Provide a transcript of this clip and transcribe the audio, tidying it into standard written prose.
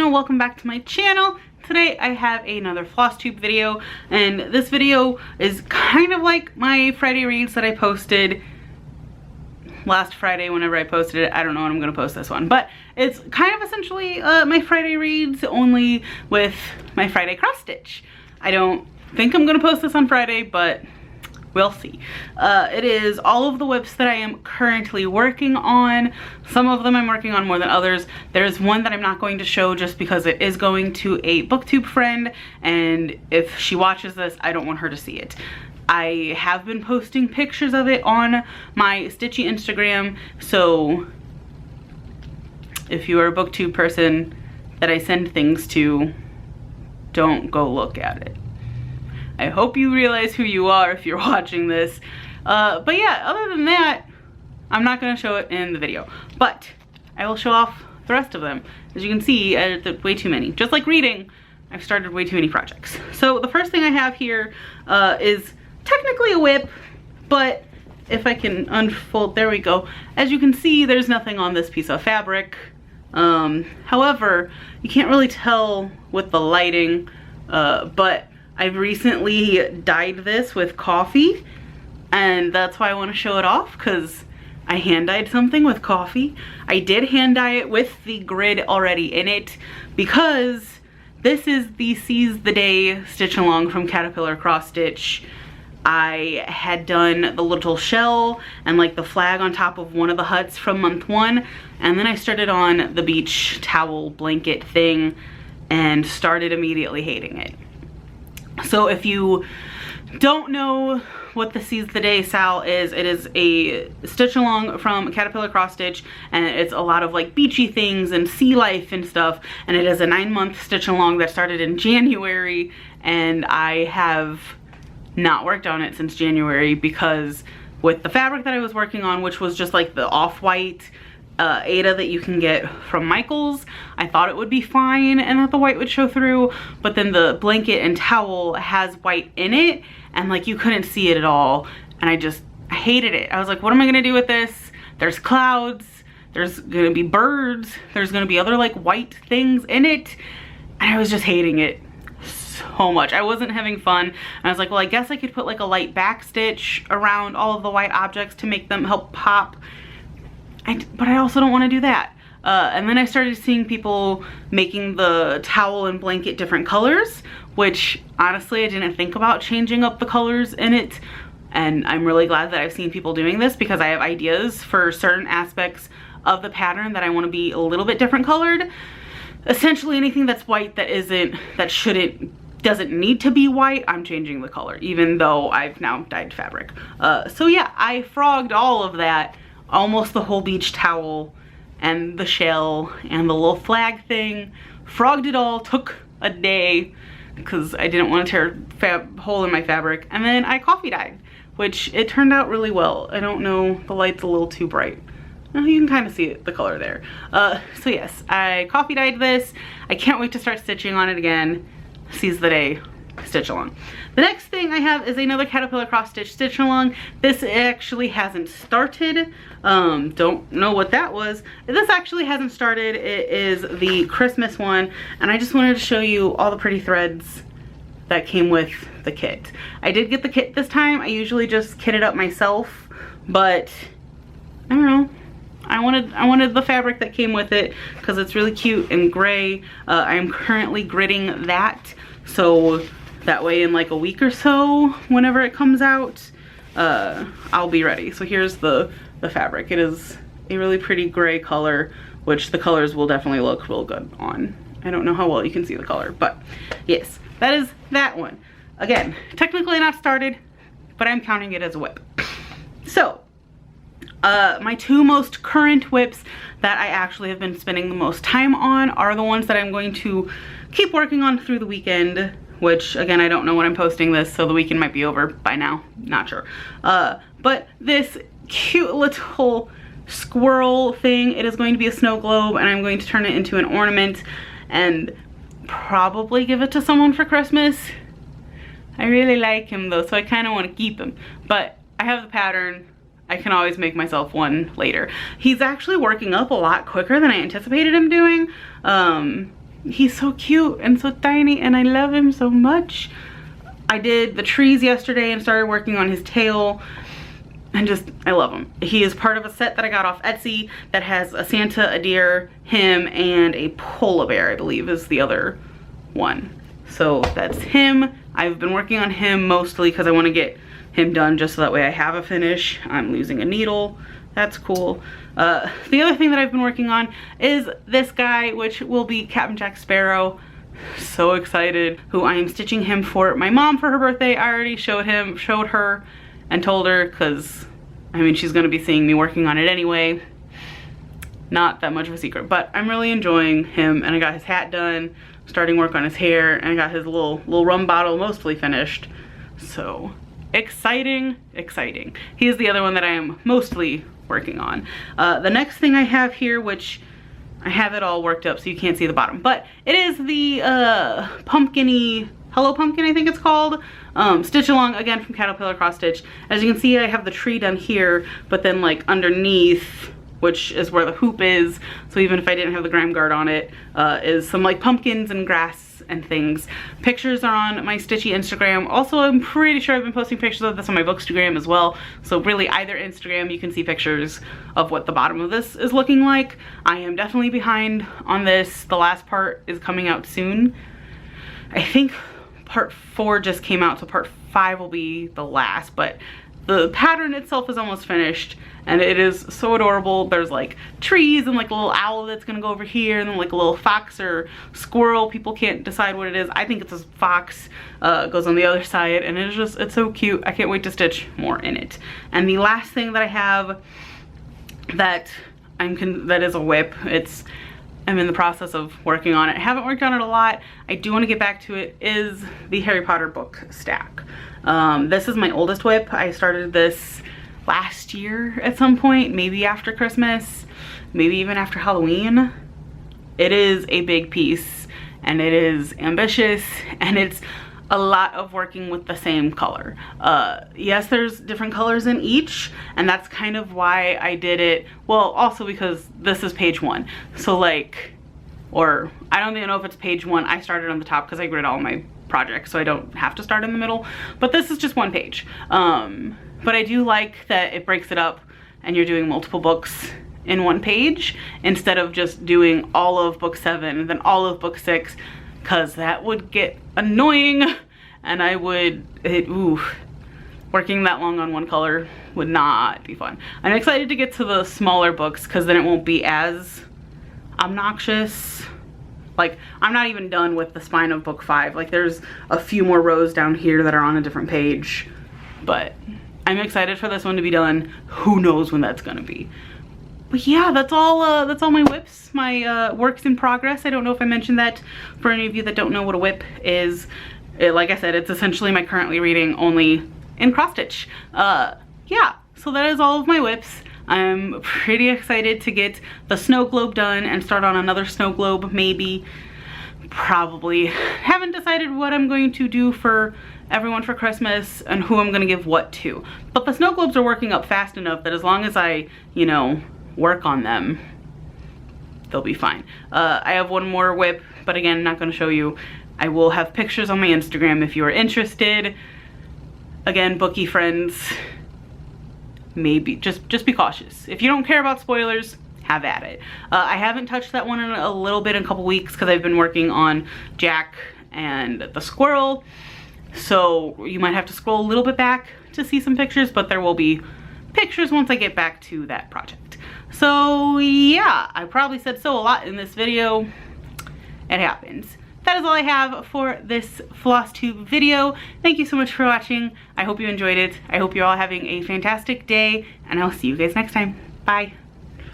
Selena, welcome back to my channel. Today I have another Flosstube video, and this video is kind of like my Friday reads that I posted last Friday. Whenever I posted it, I don't know when I'm gonna post this one, but it's kind of essentially my Friday reads, only with my Friday cross stitch. I don't think I'm gonna post this on Friday, but we'll see. It is all of the WIPs that I am currently working on. Some of them I'm working on more than others. There's one that I'm not going to show just because it is going to a booktube friend, and if she watches this, I don't want her to see it. I have been posting pictures of it on my Stitchy Instagram, so if you are a booktube person that I send things to, don't go look at it. I hope you realize who you are if you're watching this. But yeah, other than that, I'm not going to show it in the video. But I will show off the rest of them. As you can see, way too many. Just like reading, I've started way too many projects. So the first thing I have here is technically a WIP, but if I can unfold, there we go. As you can see, there's nothing on this piece of fabric. However, you can't really tell with the lighting, but I've recently dyed this with coffee, and that's why I want to show it off, because I hand dyed something with coffee. I did hand dye it with the grid already in it, because this is the Seize the Day stitch along from Caterpillar Cross Stitch. I had done the little shell and like the flag on top of one of the huts from month 1, and then I started on the beach towel blanket thing and started immediately hating it. So if you don't know what the Seize the Day Sal is, it is a stitch along from Caterpillar Cross Stitch, and it's a lot of like beachy things and sea life and stuff, and it is a 9-month stitch along that started in January, and I have not worked on it since January because with the fabric that I was working on, which was just like the off-white Aida that you can get from Michaels, I thought it would be fine and that the white would show through, but then the blanket and towel has white in it and like you couldn't see it at all, and I hated it. I was like, what am I gonna do with this? There's clouds, there's gonna be birds, there's gonna be other like white things in it, and I was just hating it so much. I wasn't having fun, and I was like, well, I guess I could put like a light back stitch around all of the white objects to make them help pop. But I also don't want to do that. And then I started seeing people making the towel and blanket different colors, which honestly I didn't think about changing up the colors in it. And I'm really glad that I've seen people doing this, because I have ideas for certain aspects of the pattern that I want to be a little bit different colored. Essentially anything that's white doesn't need to be white, I'm changing the color, even though I've now dyed fabric. So yeah, I frogged all of that. Almost the whole beach towel and the shell and the little flag thing. Frogged it all, took a day because I didn't want to tear a hole in my fabric. And then I coffee dyed, which it turned out really well. I don't know, the light's a little too bright. Well, you can kind of see it, the color there. So yes, I coffee dyed this. I can't wait to start stitching on it again. Seize the Day stitch along. The next thing I have is another Caterpillar Cross Stitch stitch along. This actually hasn't started. Don't know what that was. This actually hasn't started. It is the Christmas one, and I just wanted to show you all the pretty threads that came with the kit. I did get the kit this time. I usually just kit it up myself, but I don't know. I wanted the fabric that came with it because it's really cute and gray. I am currently gridding that, so that way in like a week or so, whenever it comes out, I'll be ready. So here's the fabric. It is a really pretty gray color, which the colors will definitely look real good on. I don't know how well you can see the color, but yes, that is that one. Again, technically not started, but I'm counting it as a WIP. So my two most current WIPs that I actually have been spending the most time on are the ones that I'm going to keep working on through the weekend, which again, I don't know when I'm posting this, so the weekend might be over by now, not sure. But this cute little squirrel thing, it is going to be a snow globe, and I'm going to turn it into an ornament and probably give it to someone for Christmas. I really like him though, so I kind of want to keep him, but I have the pattern. I can always make myself one later. He's actually working up a lot quicker than I anticipated him doing. he's so cute and so tiny and I love him so much. I did the trees yesterday and started working on his tail. And just, I love him. He is part of a set that I got off Etsy that has a Santa, a deer, him, and a polar bear, I believe is the other one. So that's him. I've been working on him mostly because I want to get him done just so that way I have a finish. I'm losing a needle. That's cool. The other thing that I've been working on is this guy, which will be Captain Jack Sparrow. So excited. Who I am stitching him for my mom for her birthday. I already showed her and told her, because I mean she's gonna be seeing me working on it anyway. Not that much of a secret, but I'm really enjoying him, and I got his hat done, starting work on his hair, and I got his little rum bottle mostly finished. So exciting. He is the other one that I am mostly working on. The next thing I have here, which I have it all worked up so you can't see the bottom, but it is the pumpkin-y Hello Pumpkin, I think it's called. Stitch along, again from Caterpillar Cross Stitch. As you can see, I have the tree done here, but then like underneath, which is where the hoop is, so even if I didn't have the grime guard on it, is some like pumpkins and grass and things. Pictures are on my Stitchy Instagram. Also, I'm pretty sure I've been posting pictures of this on my Bookstagram as well. So really either Instagram, you can see pictures of what the bottom of this is looking like. I am definitely behind on this. The last part is coming out soon. I think part 4 just came out, so part 5 will be the last, but the pattern itself is almost finished and it is so adorable. There's like trees and like a little owl that's gonna go over here, and then like a little fox or squirrel. People can't decide what it is. I think it's a fox. Goes on the other side, and it's so cute. I can't wait to stitch more in it. And the last thing that I have that is a WIP. I'm in the process of working on it. I haven't worked on it a lot. I do want to get back to it, is the Harry Potter book stack. This is my oldest WIP. I started this last year at some point, maybe after Christmas, maybe even after Halloween. It is a big piece and it is ambitious, and it's a lot of working with the same color. Yes, there's different colors in each, and that's kind of why I did it. Well, also because this is page 1. So like, or I don't even know if it's page 1. I started on the top because I grid all my projects, so I don't have to start in the middle. But this is just 1 page. But I do like that it breaks it up and you're doing multiple books in 1 page instead of just doing all of book 7 and then all of book 6. Because that would get annoying, and working that long on 1 color would not be fun. I'm excited to get to the smaller books because then it won't be as obnoxious. Like, I'm not even done with the spine of book 5. Like, there's a few more rows down here that are on a different page, but I'm excited for this one to be done. Who knows when that's gonna be. But yeah, that's all my WIPs, my works in progress. I don't know if I mentioned that for any of you that don't know what a WIP is. Like I said, it's essentially my currently reading, only in cross stitch. Yeah, so that is all of my WIPs. I'm pretty excited to get the snow globe done and start on another snow globe, maybe. Probably. Haven't decided what I'm going to do for everyone for Christmas and who I'm gonna give what to. But the snow globes are working up fast enough that as long as I, you know, work on them, they'll be fine. I have 1 more WIP, but again, not gonna show you. I will have pictures on my Instagram if you are interested. Again, bookie friends, maybe just be cautious. If you don't care about spoilers, have at it. I haven't touched that one in a little bit, in a couple weeks, because I've been working on Jack and the squirrel. So you might have to scroll a little bit back to see some pictures, but there will be pictures once I get back to that project. So yeah, I probably said so a lot in this video. It happens. That is all I have for this Flosstube video. Thank you so much for watching. I hope you enjoyed it. I hope you're all having a fantastic day, and I'll see you guys next time. Bye.